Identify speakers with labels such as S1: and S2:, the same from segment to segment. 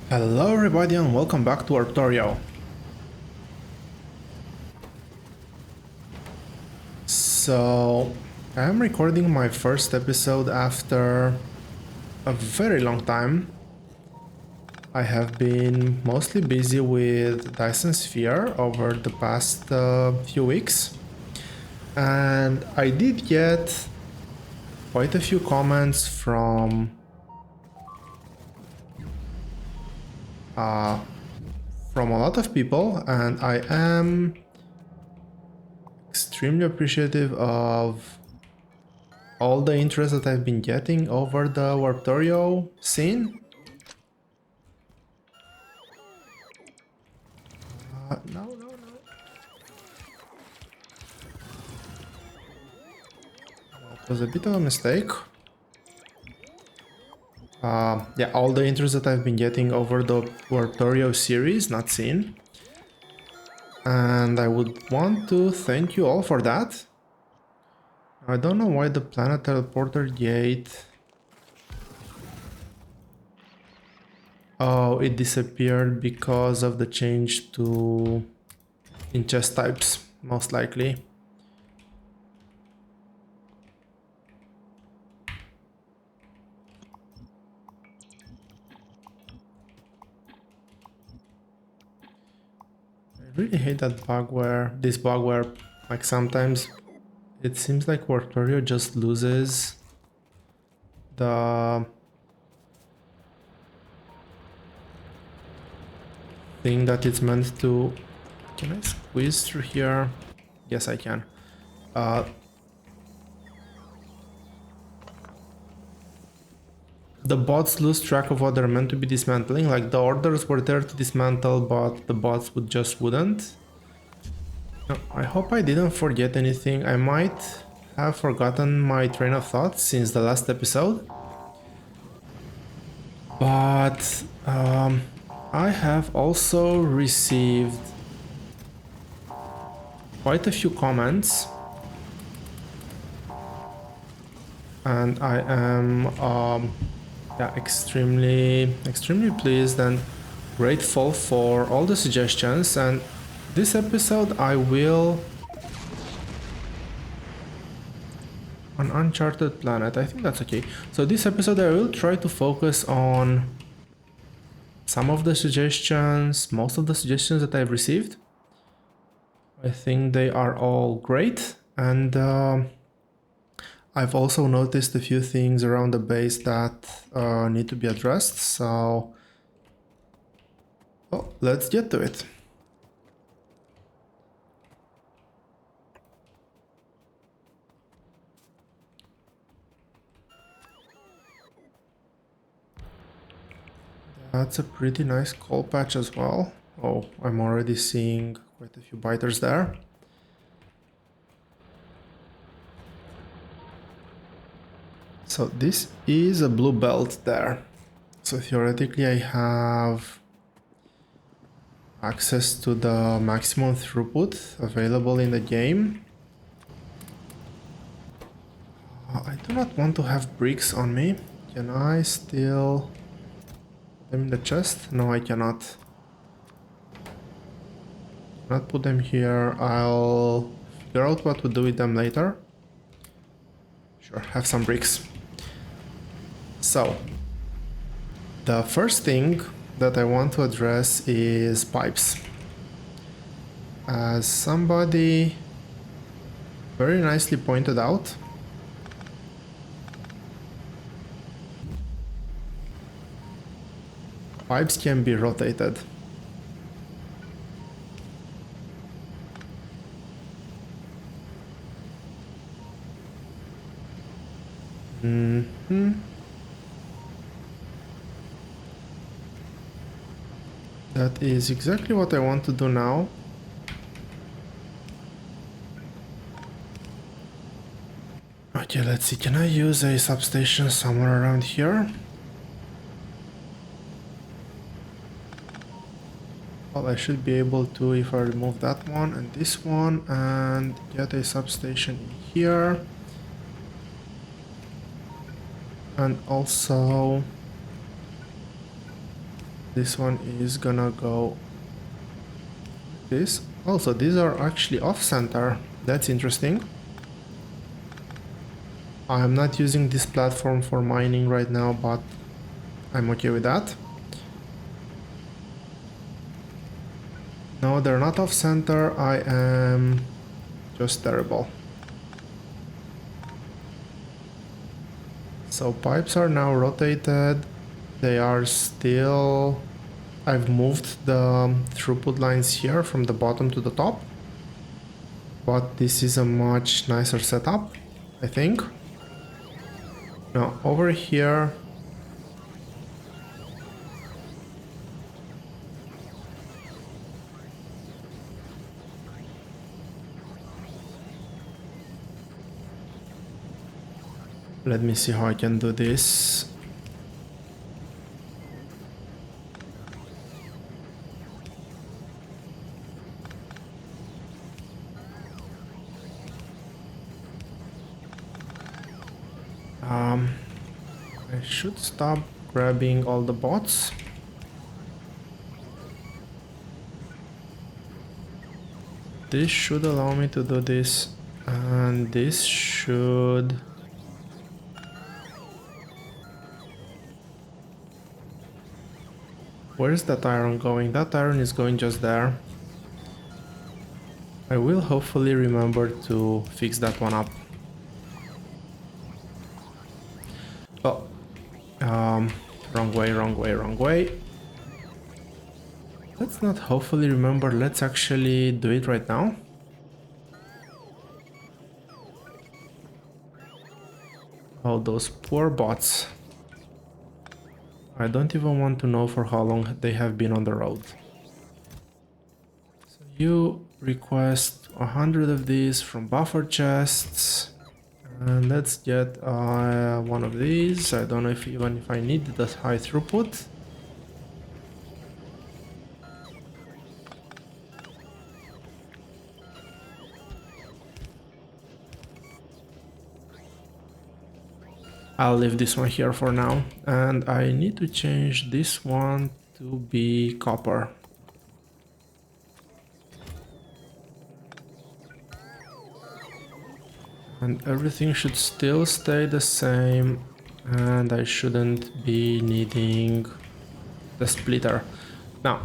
S1: Hello everybody and welcome back to Warptorio. So, I am recording my first episode after a very long time. I have been mostly busy with Dyson Sphere over the past few weeks. And I did get quite a few comments from a lot of people, and I am extremely appreciative of all the interest that I've been getting over the Warptorio scene. No. It was a bit of a mistake. Yeah, all the interest that I've been getting over the Warptorio series, not scene. And I would want to thank you all for that. I don't know why the planet teleporter gate... Oh, it disappeared because of the change to in chest types, most likely. I really hate that bug where, like sometimes it seems like Warptorio just loses the thing that it's meant to. Can I squeeze through here? Yes, I can. The bots lose track of what they're meant to be dismantling. Like the orders were there to dismantle, but the bots wouldn't. No, I hope I didn't forget anything. I might have forgotten my train of thought since the last episode. But I have also received quite a few comments, and I am yeah, extremely pleased and grateful for all the suggestions. And this episode I will on Uncharted Planet, I think that's okay. So this episode I will try to focus on some of the suggestions, most of the suggestions that I've received. I think they are all great, and I've also noticed a few things around the base that need to be addressed, so well, let's get to it. That's a pretty nice coal patch as well. Oh, I'm already seeing quite a few biters there. So this is a blue belt there. So theoretically I have access to the maximum throughput available in the game. I do not want to have bricks on me. Can I still put them in the chest? No, I cannot. Not put them here. I'll figure out what to do with them later. Sure, have some bricks. So, the first thing that I want to address is pipes. As somebody very nicely pointed out, pipes can be rotated. That is exactly what I want to do now. Okay, let's see, can I use a substation somewhere around here? Well, I should be able to if I remove that one and this one and get a substation in here. And also This one is gonna go this. Also, these are actually off center. That's interesting. I'm not using this platform for mining right now, but I'm okay with that. No, they're not off center. I am just terrible. So pipes are now rotated. They are still... I've moved the throughput lines here from the bottom to the top. But this is a much nicer setup, I think. Now over here... Let me see how I can do this. I should stop grabbing all the bots. This should allow me to do this, and this should... Where's that iron going? That iron is going just there. I will hopefully remember to fix that one up. Oh, wrong way, wrong way, wrong way. Let's not hopefully remember, let's actually do it right now. Oh, those poor bots. I don't even want to know for how long they have been on the road. So you request 100 of these from buffer chests. And let's get one of these. I don't know even if I need that high throughput. I'll leave this one here for now. And I need to change this one to be copper. And everything should still stay the same. And I shouldn't be needing the splitter. Now,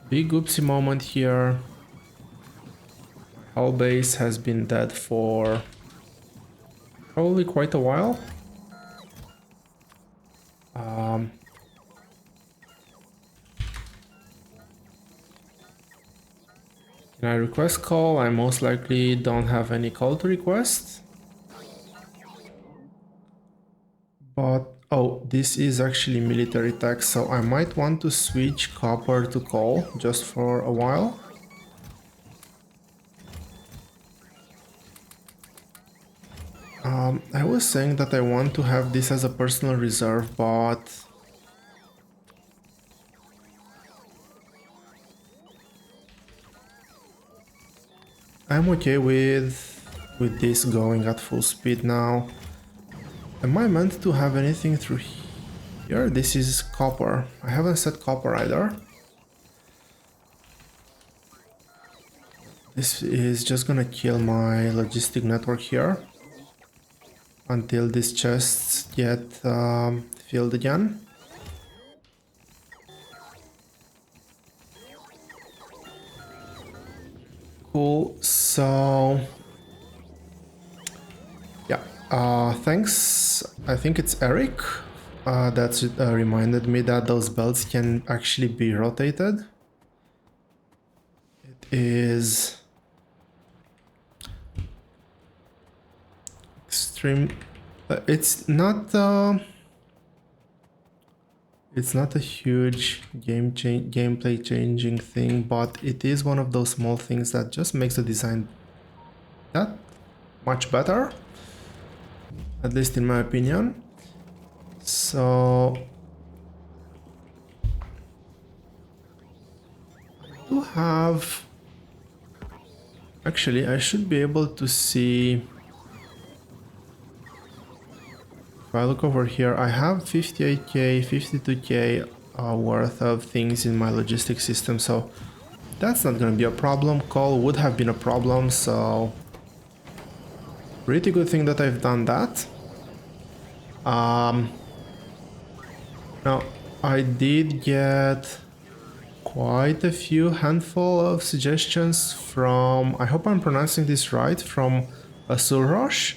S1: big oopsie moment here. My whole base has been dead for probably quite a while. Can I request call? I most likely don't have any call to request. But, oh, this is actually military tech, so I might want to switch copper to coal just for a while. I was saying that I want to have this as a personal reserve, but I'm okay with this going at full speed now. Am I meant to have anything through here? This is copper. I haven't set copper either. This is just gonna kill my logistic network here until these chests get filled again. Cool, so yeah, thanks. I think it's Eric that reminded me that those belts can actually be rotated. It is extreme. It's not a huge gameplay changing thing, but it is one of those small things that just makes the design that much better, at least in my opinion. So I do have... Actually, I should be able to see If I look over here, I have 58k, 52k worth of things in my logistics system, so that's not gonna be a problem. Coal would have been a problem, so pretty good thing that I've done that. Now, I did get quite a few handful of suggestions from, I hope I'm pronouncing this right, from Asulrosh.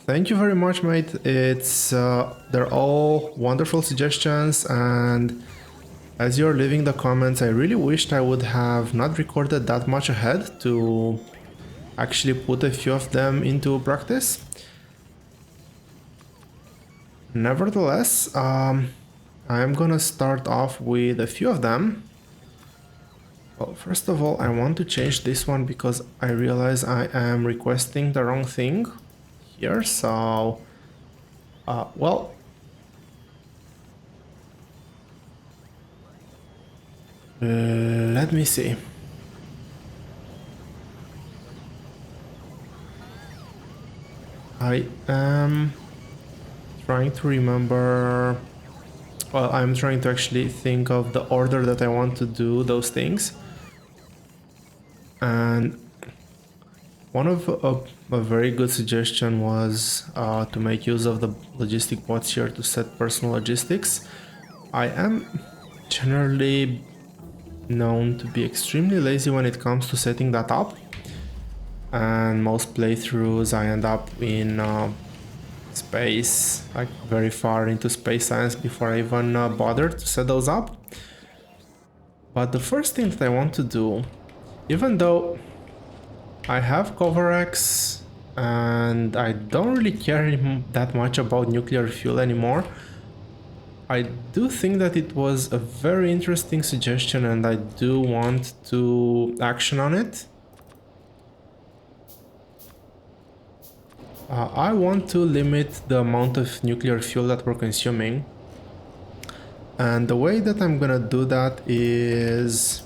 S1: Thank you very much, mate. It's they're all wonderful suggestions, and as you're leaving the comments, I really wished I would have not recorded that much ahead to actually put a few of them into practice. Nevertheless, I'm gonna start off with a few of them. Well, first of all, I want to change this one because I realize I am requesting the wrong thing here, so well, let me see. I am trying to remember, well, I'm trying to actually think of the order that I want to do those things. And one of a very good suggestion was to make use of the logistic bots here to set personal logistics. I am generally known to be extremely lazy when it comes to setting that up, and most playthroughs I end up in space, like very far into space science before I even bother to set those up. But the first thing that I want to do, even though I have Covarex and I don't really care that much about nuclear fuel anymore, I do think that it was a very interesting suggestion and I do want to action on it. I want to limit the amount of nuclear fuel that we're consuming. And the way that I'm gonna do that is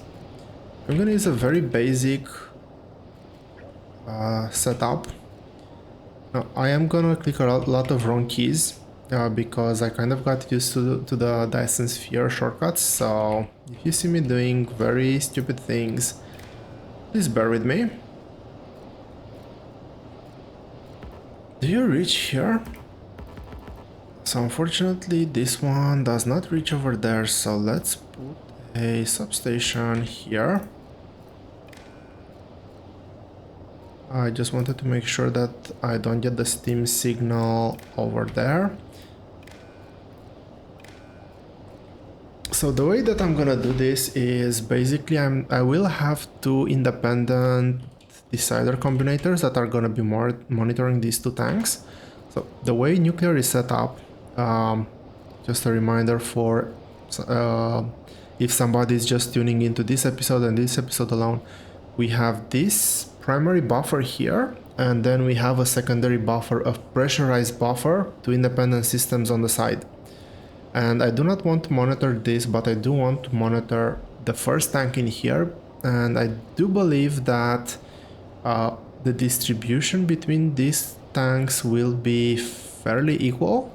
S1: I'm gonna use a very basic setup. Now, I am gonna click a lot of wrong keys because I kind of got used to the Dyson Sphere shortcuts, so if you see me doing very stupid things, please bear with me. Do you reach here? So unfortunately this one does not reach over there, so let's put a substation here. I just wanted to make sure that I don't get the steam signal over there. So the way that I'm gonna do this is basically I will have two independent decider combinators that are gonna be monitoring these two tanks. So the way nuclear is set up, just a reminder for if somebody is just tuning into this episode and this episode alone, we have this primary buffer here, and then we have a secondary buffer, a pressurized buffer, two independent systems on the side. And I do not want to monitor this, but I do want to monitor the first tank in here, and I do believe that the distribution between these tanks will be fairly equal.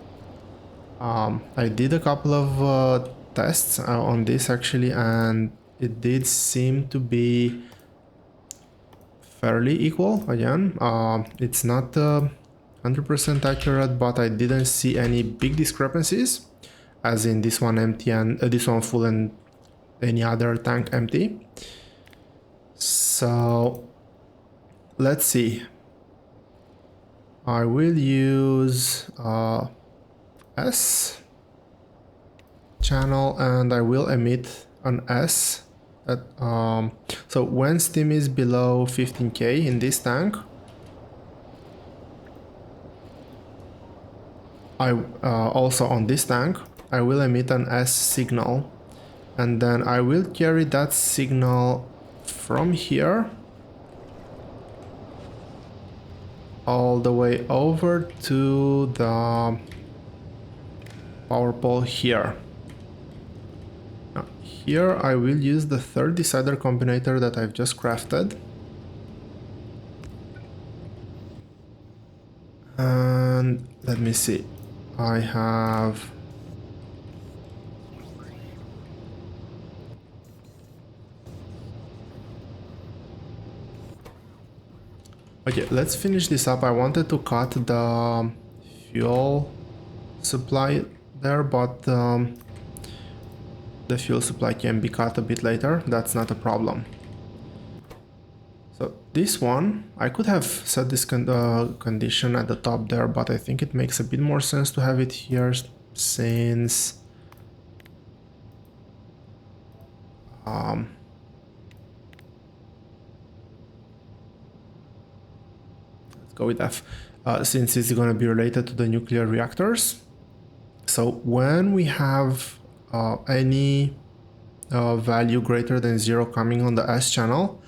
S1: I did a couple of tests on this actually, and it did seem to be fairly equal. Again, it's not 100% accurate, but I didn't see any big discrepancies, as in this one empty and this one full and any other tank empty. So let's see. I will use S channel and I will emit an S. So when steam is below 15k in this tank, I also on this tank I will emit an S signal, and then I will carry that signal from here all the way over to the power pole here. Now, here I will use the third decider combinator that I've just crafted. And let me see. I have... Okay, let's finish this up. I wanted to cut the fuel supply there, but the fuel supply can be cut a bit later. That's not a problem. So this one, I could have set this condition at the top there, but I think it makes a bit more sense to have it here since let's go with F, since it's going to be related to the nuclear reactors. So when we have any value greater than 0 coming on the S channel,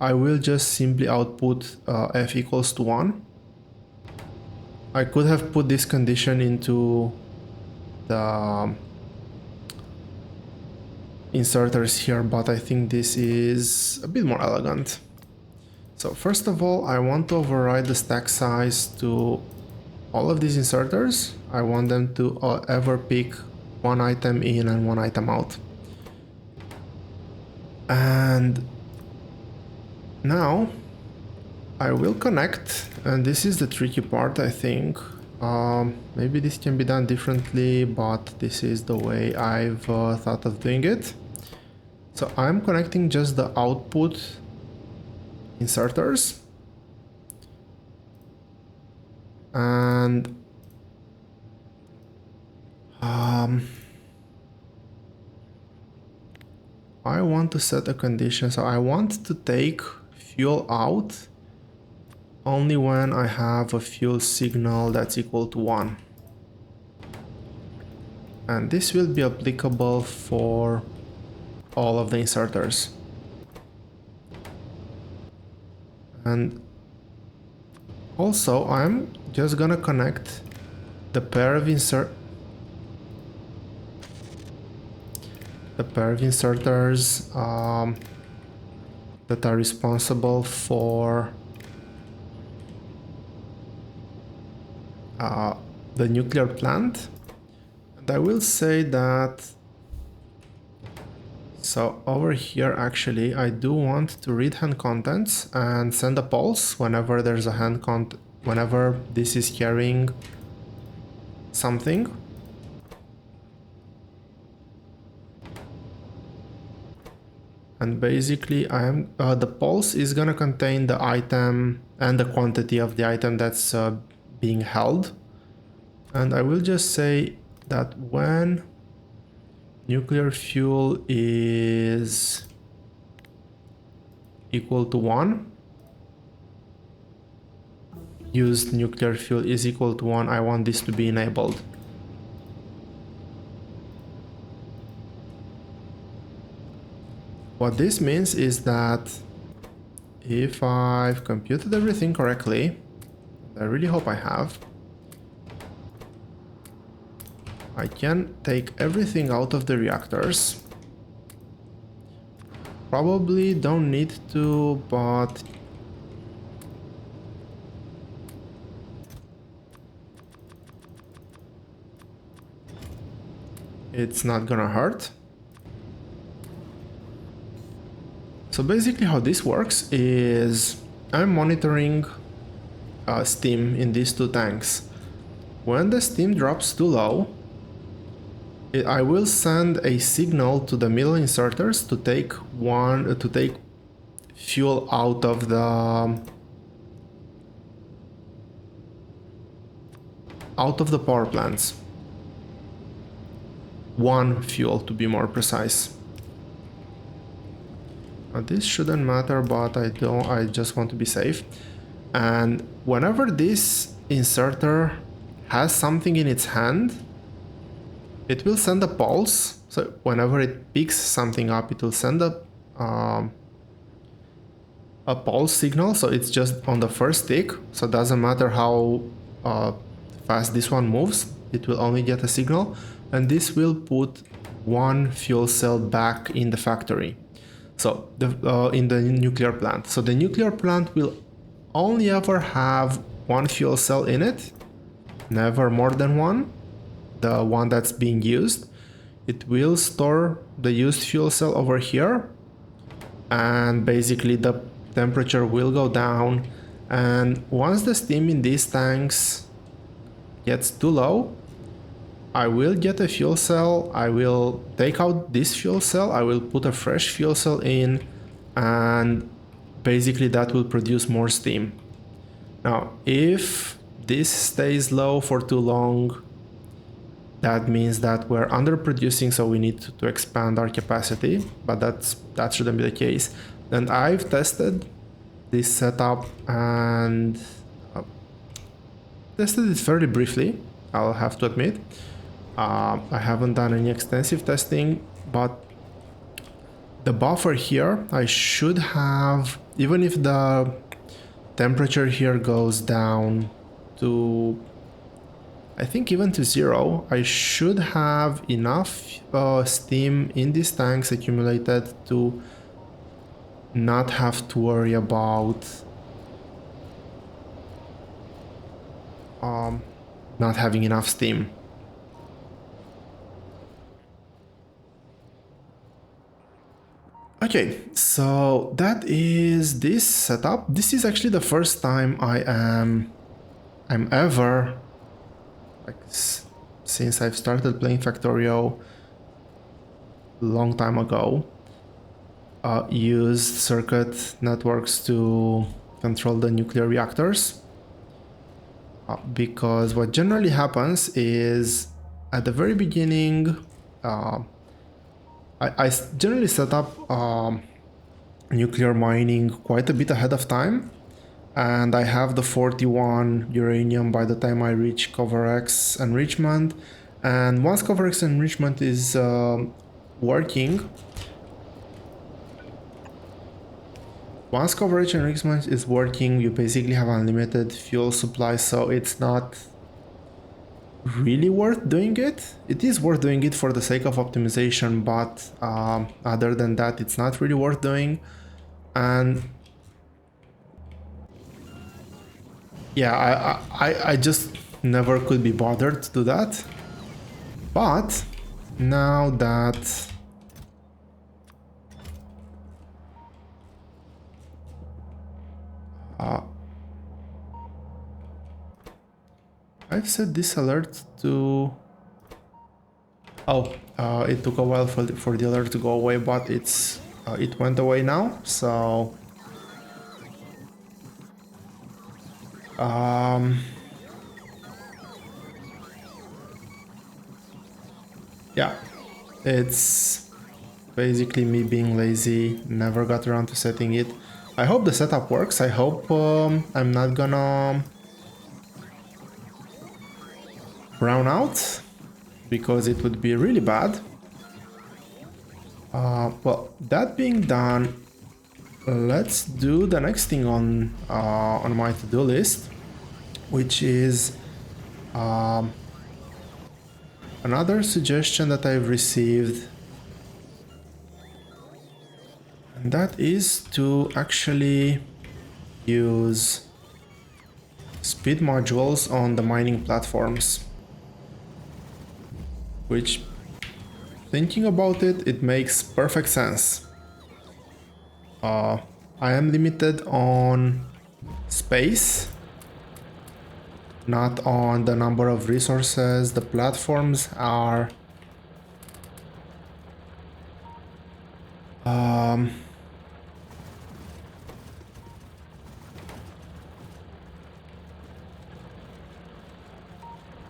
S1: I will just simply output F equals to 1. I could have put this condition into the inserters here, but I think this is a bit more elegant. So first of all, I want to override the stack size to all of these inserters. I want them to ever pick one item in and one item out. And now I will connect, and this is the tricky part, I think. Maybe this can be done differently, but this is the way I've thought of doing it. So I'm connecting just the output inserters, and I want to set a condition. So I want to take fuel out only when I have a fuel signal that's equal to 1. And this will be applicable for all of the inserters. And also I'm just gonna connect the pair of inserters that are responsible for the nuclear plant. And I will say that, so over here actually I do want to read hand contents and send a pulse whenever there's a whenever this is carrying something. And basically I am the pulse is gonna contain the item and the quantity of the item that's being held. And I will just say that when nuclear fuel is equal to 1, used nuclear fuel is equal to 1, I want this to be enabled. What this means is that if I've computed everything correctly, I really hope I have, I can take everything out of the reactors. Probably don't need to, but it's not gonna hurt. So basically how this works is I'm monitoring steam in these two tanks. When the steam drops too low, I will send a signal to the middle inserters to take fuel out of the power plants. One fuel to be more precise. Now this shouldn't matter, but I just want to be safe. And whenever this inserter has something in its hand, it will send a pulse. So whenever it picks something up, it will send a pulse signal. So it's just on the first tick. So it doesn't matter how fast this one moves, it will only get a signal. And this will put one fuel cell back in the factory. So in the nuclear plant. So the nuclear plant will only ever have one fuel cell in it, never more than one. the one that's being used. It will store the used fuel cell over here, and basically the temperature will go down, and once the steam in these tanks gets too low, I will get a fuel cell, I will take out this fuel cell, I will put a fresh fuel cell in, and basically that will produce more steam. Now, if this stays low for too long, that means that we're underproducing, so we need to expand our capacity, but that shouldn't be the case. And I've tested this setup and tested it fairly briefly, I'll have to admit. I haven't done any extensive testing, but the buffer here, I should have, even if the temperature here goes down to, I think even to 0, I should have enough steam in these tanks accumulated to not have to worry about not having enough steam. Okay, so that is this setup. This is actually the first time I'm ever, like, since I've started playing Factorio a long time ago, used circuit networks to control the nuclear reactors. Because what generally happens is at the very beginning, I generally set up nuclear mining quite a bit ahead of time, and I have the 41 uranium by the time I reach cover X enrichment. And once cover X enrichment is working, you basically have unlimited fuel supply, so it's not really worth doing it. It is worth doing it for the sake of optimization, but other than that, it's not really worth doing. And yeah, I just never could be bothered to do that. But now that I've set this alert to... Oh, it took a while for the alert to go away, but it went away now, so... yeah, it's basically me being lazy, never got around to setting it. I hope the setup works. I hope I'm not gonna brown out, because it would be really bad. Well, that being done, let's do the next thing on my to-do list, which is another suggestion that I've received, and that is to actually use speed modules on the mining platforms. Which, thinking about it, it makes perfect sense. I am limited on space, not on the number of resources. The platforms are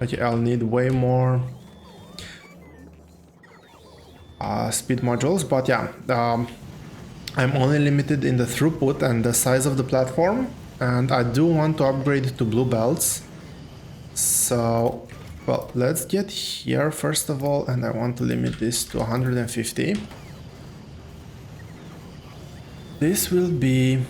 S1: okay, I'll need way more speed modules, but yeah, I'm only limited in the throughput and the size of the platform, and I do want to upgrade to blue belts. So, well, let's get here first of all, and I want to limit this to 150. This will be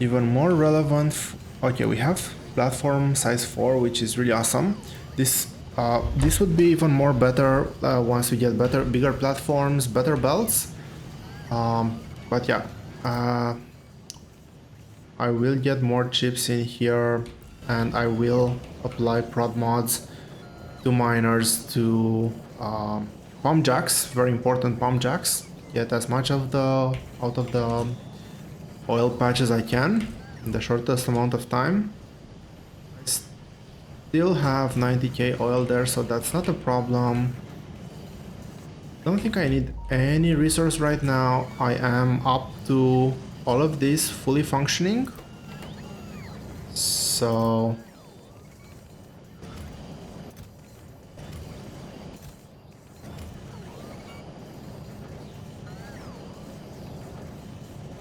S1: even more relevant. Okay, we have platform size 4, which is really awesome. This would be even more better once we get bigger platforms, better belts. But yeah, I will get more chips in here, and I will apply prod mods 2 miners, 2 pump jacks, very important pump jacks. Get as much of the out of the oil patch as I can in the shortest amount of time. I still have 90k oil there, so that's not a problem. Don't think I need any resource right now. I am up to all of this fully functioning. So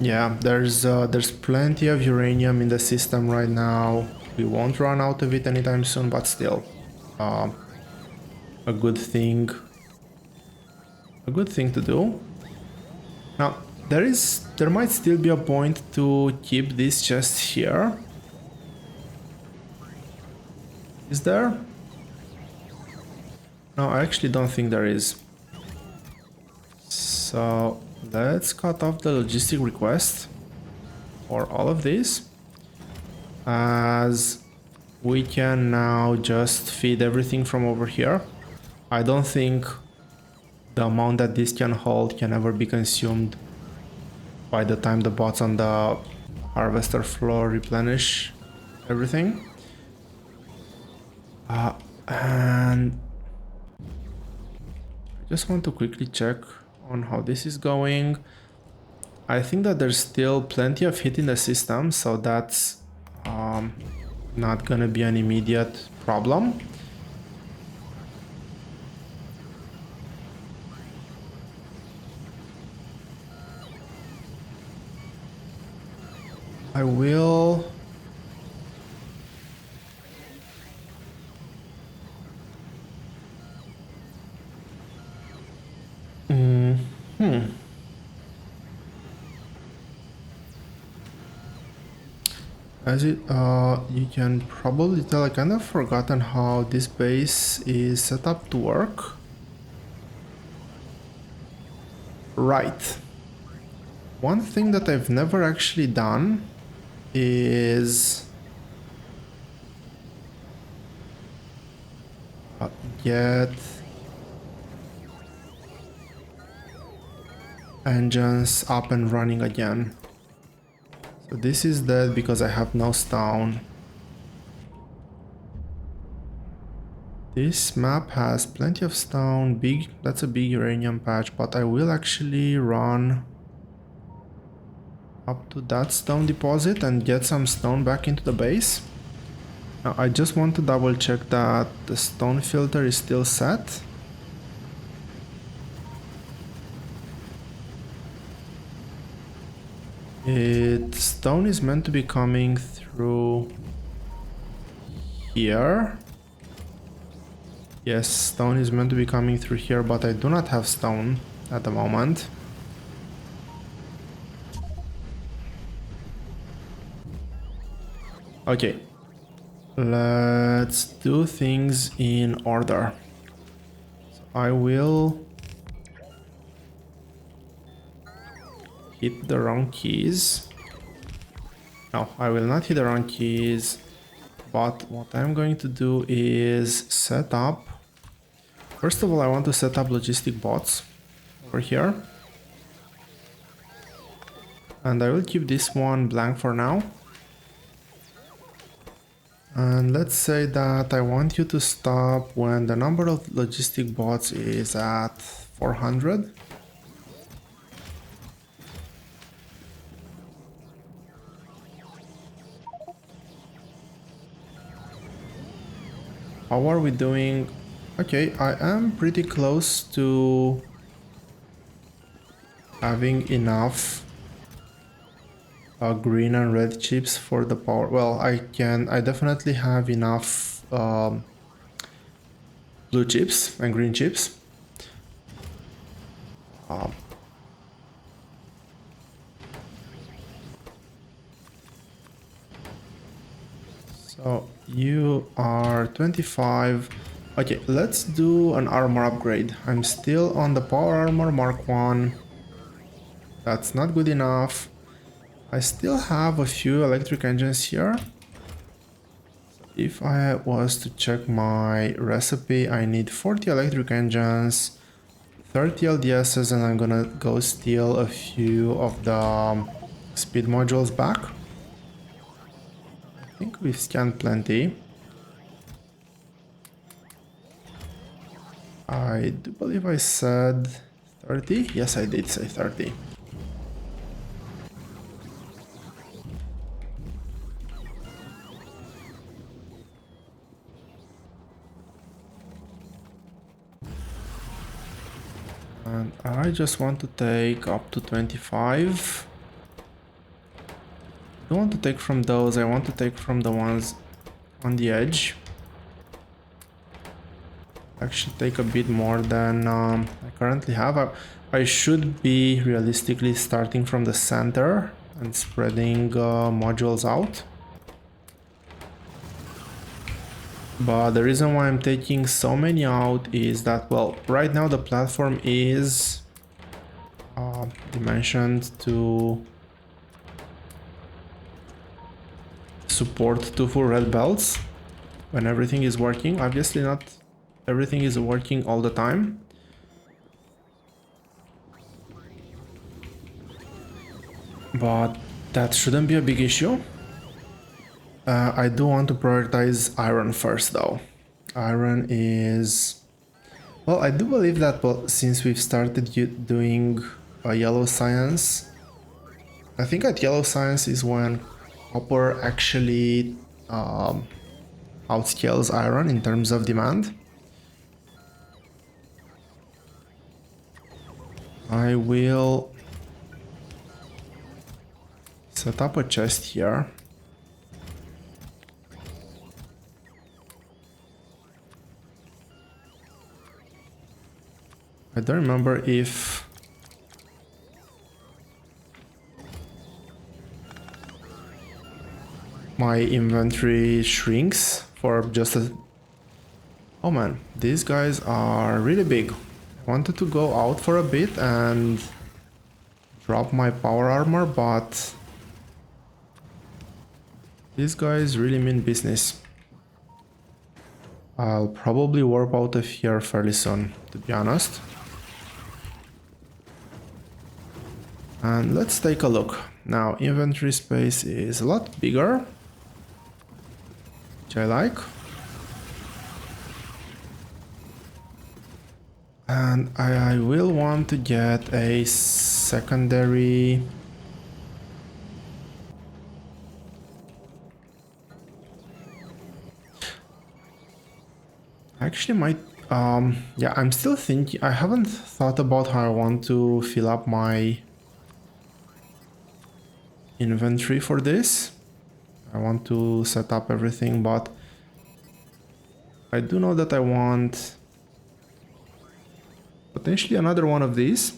S1: yeah, there's plenty of uranium in the system right now. We won't run out of it anytime soon, but still, uh, a good thing. A good thing to do. Now, there might still be a point to keep this chest here. Is there? No, I actually don't think there is. So let's cut off the logistic request for all of this, as we can now just feed everything from over here. I don't think the amount that this can hold can ever be consumed by the time the bots on the harvester floor replenish everything. And I just want to quickly check on how this is going. I think that there's still plenty of heat in the system, so that's not gonna be an immediate problem. I will... As it, you can probably tell I kind of forgotten how this base is set up to work. Right. One thing that I've never actually done is get engines up and running again. So this is dead because I have no stone. This map has plenty of stone, that's a big uranium patch, but I will actually run up to that stone deposit and get some stone back into the base. Now I just want to double check that the stone filter is still set. Stone is meant to be coming through here. Yes, stone is meant to be coming through here, but I do not have stone at the moment. Okay, let's do things in order. So I will hit the wrong keys. No, I will not hit the wrong keys, but what I'm going to do is set up. First of all, I want to set up logistic bots over here. And I will keep this one blank for now. And let's say that I want you to stop when the number of logistic bots is at 400. How are we doing? Okay, I am pretty close to having enough green and red chips for the power. Well, I definitely have enough blue chips and green chips. So you are 25. Okay, let's do an armor upgrade. I'm still on the power armor Mark 1. That's not good enough. I still have a few electric engines here. If I was to check my recipe, I need 40 electric engines, 30 LDSs, and I'm gonna go steal a few of the speed modules back. I think we've scanned plenty. I do believe I said 30. Yes, I did say 30. And I just want to take up to 25. I don't want to take from those, I want to take from the ones on the edge. Actually take a bit more than I currently have. I should be realistically starting from the center and spreading modules out. But the reason why I'm taking so many out is that, well, right now the platform is dimensioned to support 2 full red belts when everything is working. Obviously not everything is working all the time. But that shouldn't be a big issue. I do want to prioritize iron first though. Iron is... Well, I do believe that, well, since we've started doing yellow science, I think at yellow science is when copper actually outscales iron in terms of demand. I will set up a chest here. I don't remember if my inventory shrinks for just a... Oh man, these guys are really big. I wanted to go out for a bit and drop my power armor, but these guys really mean business. I'll probably warp out of here fairly soon, to be honest. And let's take a look. Now, inventory space is a lot bigger, which I like. And I will want to get a secondary... Actually might... yeah, I'm still thinking... I haven't thought about how I want to fill up my inventory for this. I want to set up everything, but I do know that I want potentially another one of these.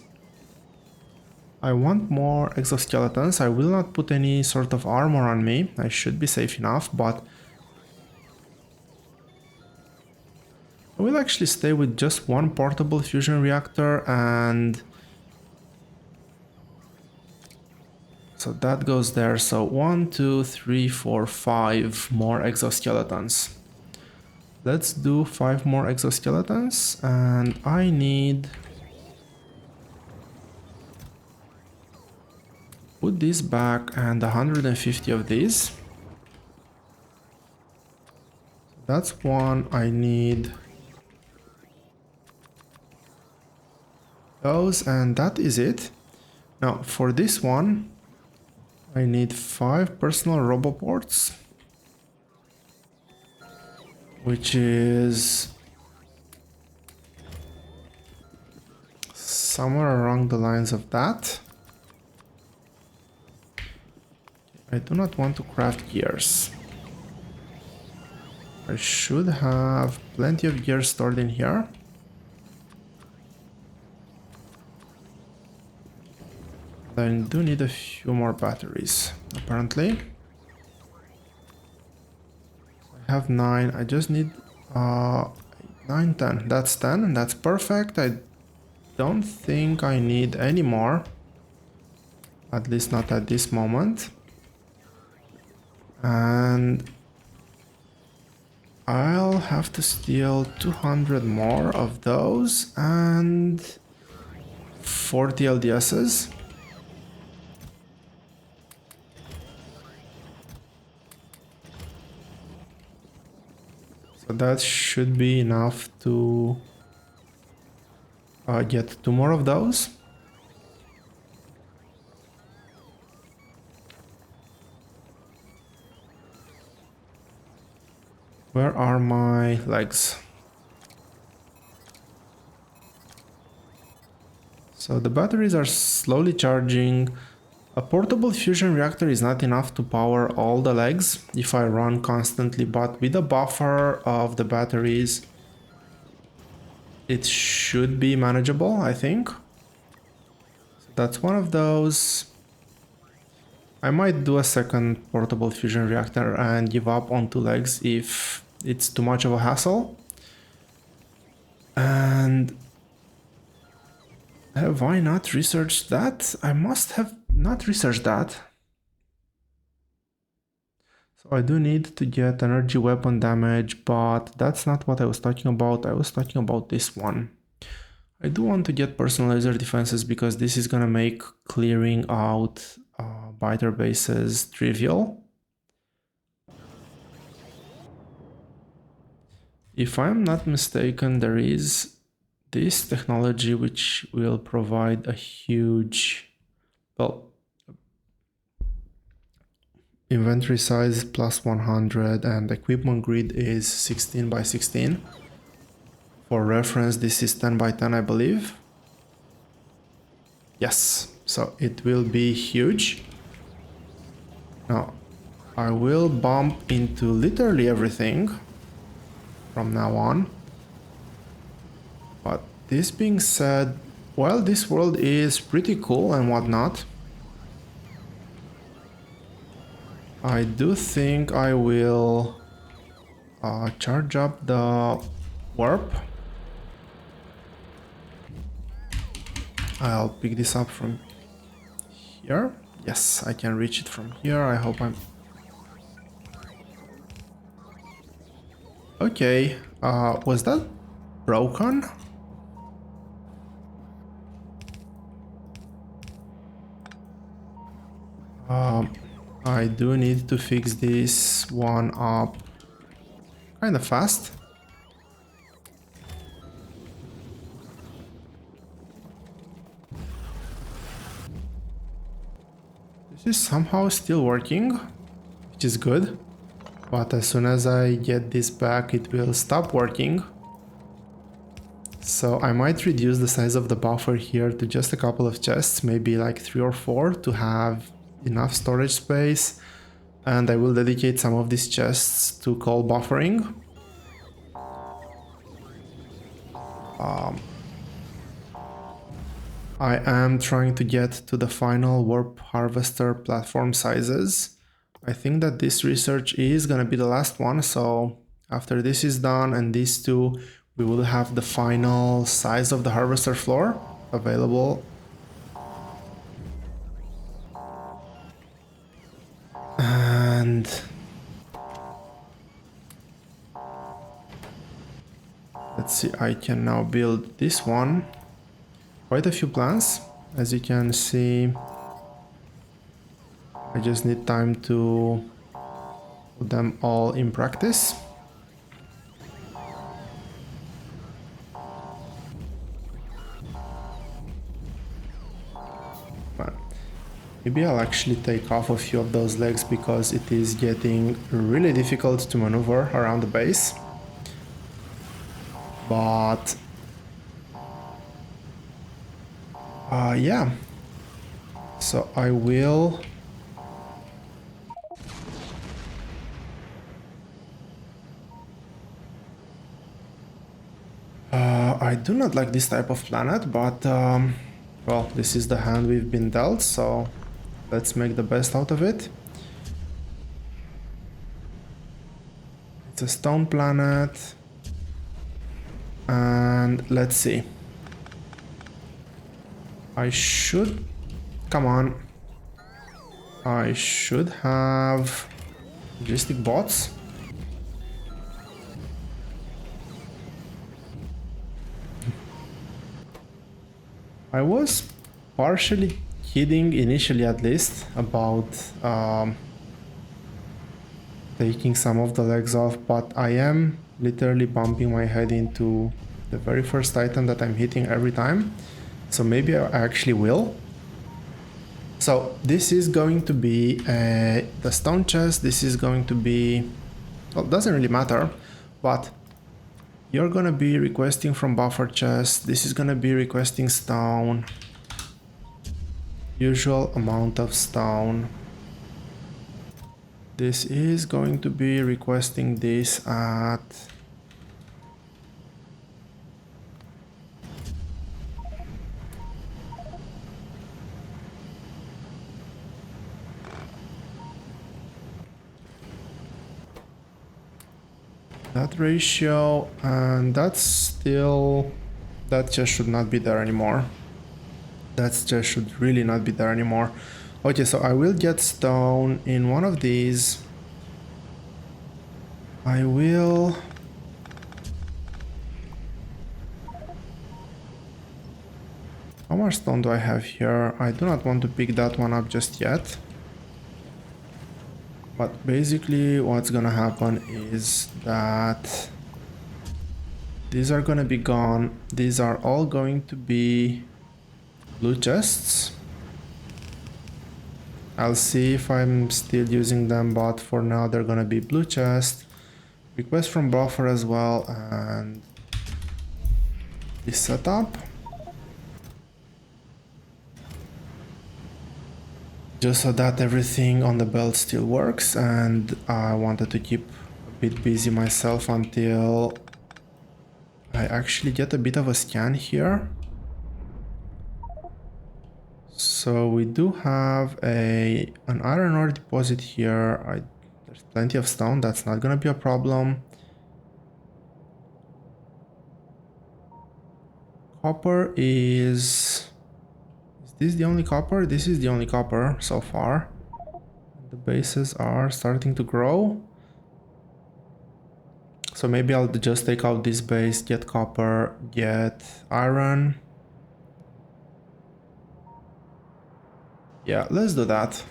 S1: I want more exoskeletons. I will not put any sort of armor on me. I should be safe enough, but I will actually stay with just one portable fusion reactor, and so that goes there. So 1, 2, 3, 4, 5 more exoskeletons. Let's do 5 more exoskeletons, and I need... Put this back and 150 of these. That's one. I need those, and that is it. Now for this one, I need 5 personal roboports, which is somewhere along the lines of that. I do not want to craft gears. I should have plenty of gears stored in here. I do need a few more batteries, apparently. I have 9, I just need 9, 10. That's 10, that's perfect. I don't think I need any more. At least not at this moment. And I'll have to steal 200 more of those and 40 LDSs. So that should be enough to get 2 more of those. Where are my legs? So the batteries are slowly charging. A portable fusion reactor is not enough to power all the legs if I run constantly, but with a buffer of the batteries, it should be manageable, I think. So that's one of those. I might do a second portable fusion reactor and give up on 2 legs if it's too much of a hassle. And have I not researched that? I must have not researched that. So I do need to get energy weapon damage, but that's not what I was talking about. I was talking about this one. I do want to get personal laser defenses because this is gonna make clearing out biter bases trivial. If I'm not mistaken, there is this technology which will provide a huge, well, inventory size plus 100 and equipment grid is 16 by 16. For reference, this is 10 by 10, I believe. Yes, so it will be huge. Now, I will bump into literally everything from now on. But this being said, well, this world is pretty cool and whatnot. I do think I will charge up the warp. I'll pick this up from here. Yes, I can reach it from here. I hope I'm... Okay, was that broken? I do need to fix this one up kind of fast. This is somehow still working, which is good. But as soon as I get this back, it will stop working. So I might reduce the size of the buffer here to just a couple of chests, maybe like 3 or 4 to have enough storage space. And I will dedicate some of these chests to coal buffering. I am trying to get to the final warp harvester platform sizes. I think that this research is gonna be the last one, so after this is done and these two, we will have the final size of the harvester floor available. And let's see, I can now build this one. Quite a few plans, as you can see. I just need time to put them all in practice. But maybe I'll actually take off a few of those legs because it is getting really difficult to maneuver around the base. But yeah, so I will I do not like this type of planet, but well, this is the hand we've been dealt, so let's make the best out of it. It's a stone planet, and let's see. I should... Come on. I should have logistic bots. I was partially kidding initially, at least, about taking some of the legs off, but I am literally bumping my head into the very first item that I'm hitting every time. So maybe I actually will. So this is going to be the stone chest. This is going to be, well, it doesn't really matter, but you're gonna be requesting from buffer chest. This is gonna be requesting stone. Usual amount of stone. This is going to be requesting this at that ratio, and that's still, that just should not be there anymore. That just should really not be there anymore. Okay, so I will get stone in one of these. I will... How much stone do I have here? I do not want to pick that one up just yet. But basically what's gonna happen is that these are gonna be gone. These are all going to be blue chests. I'll see if I'm still using them, but for now they're gonna be blue chest. Request from buffer as well, and this setup. Just so that everything on the belt still works, and I wanted to keep a bit busy myself until I actually get a bit of a scan here. So we do have an iron ore deposit here. There's plenty of stone, that's not gonna be a problem. Copper is this the only copper? This is the only copper so far. The bases are starting to grow. So maybe I'll just take out this base, get copper, get iron. Yeah, let's do that.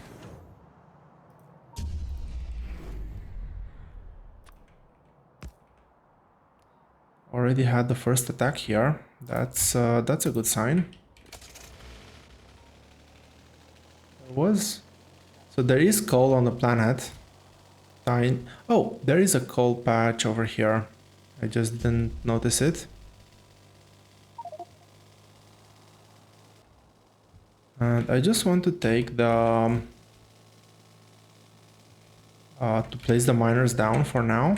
S1: Already had the first attack here. That's a good sign. So there is coal on the planet. Oh, there is a coal patch over here. I just didn't notice it. And I just want to take the to place the miners down for now.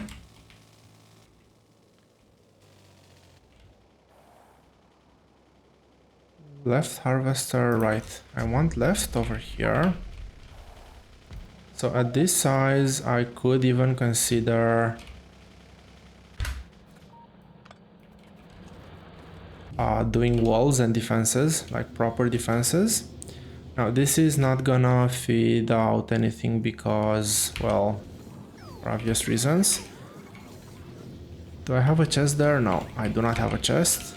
S1: Left harvester, right. I want left over here. So at this size, I could even consider doing walls and defenses, like proper defenses. Now this is not gonna feed out anything because, well, for obvious reasons. Do I have a chest there? No, I do not have a chest.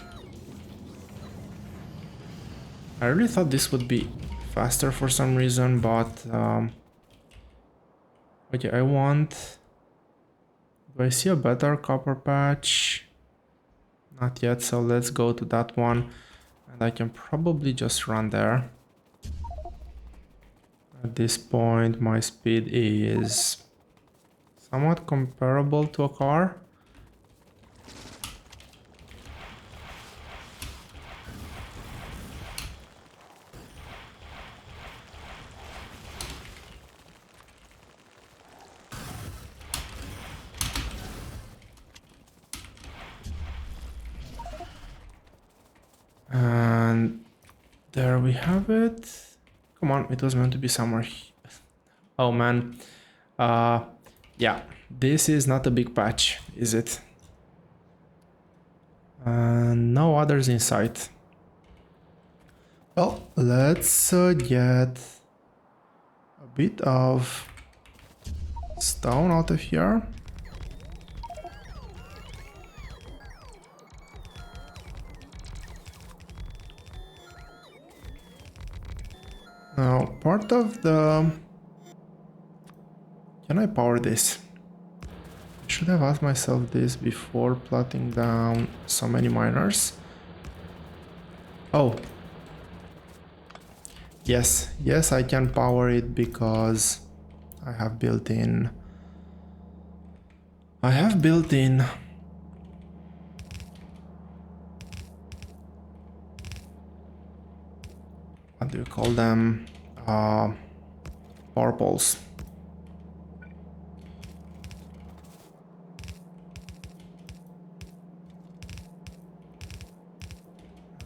S1: I really thought this would be faster for some reason, but okay, I want... Do I see a better copper patch? Not yet, so let's go to that one. And I can probably just run there. At this point, my speed is somewhat comparable to a car. And there we have it. Come on, it was meant to be somewhere. Oh man. Yeah, this is not a big patch, is it? No others in sight. Well, let's get a bit of stone out of here. Now, part of the... Can I power this? I should have asked myself this before plotting down so many miners. Oh. Yes, yes, I can power it because I have built in... What do you call them? Power poles.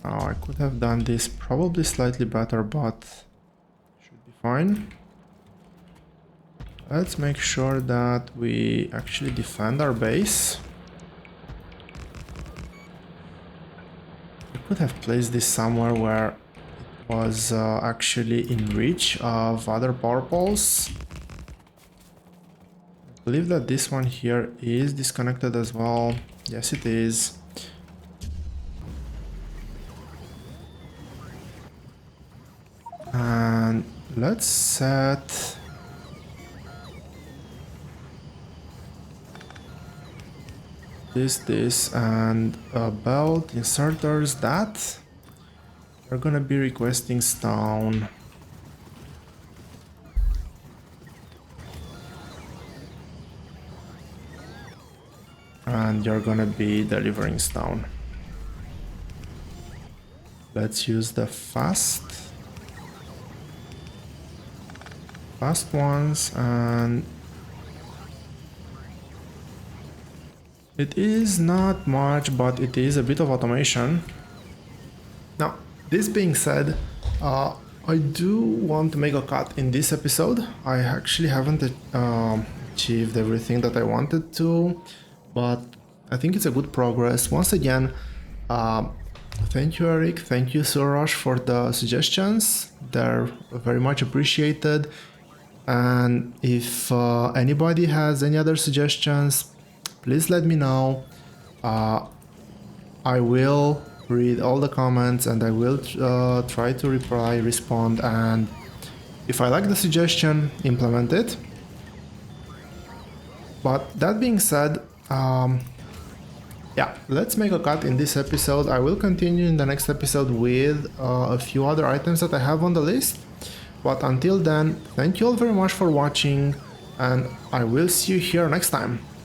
S1: Now I could have done this probably slightly better, but should be fine. Let's make sure that we actually defend our base. I could have placed this somewhere where it was actually in reach of other power poles. I believe that this one here is disconnected as well. Yes, it is. And let's set this and belt inserters that are gonna be requesting stone. And you're gonna be delivering stone. Let's use the fast ones, and it is not much, but it is a bit of automation. Now, this being said, I do want to make a cut in this episode. I actually haven't achieved everything that I wanted to, but I think it's a good progress. Once again, thank you, Eric. Thank you, Surosh, for the suggestions. They're very much appreciated. And if anybody has any other suggestions, please let me know. I will read all the comments and I will try to respond, and if I like the suggestion, implement it. But that being said, yeah, let's make a cut in this episode. I will continue in the next episode with a few other items that I have on the list. But until then, thank you all very much for watching, and I will see you here next time.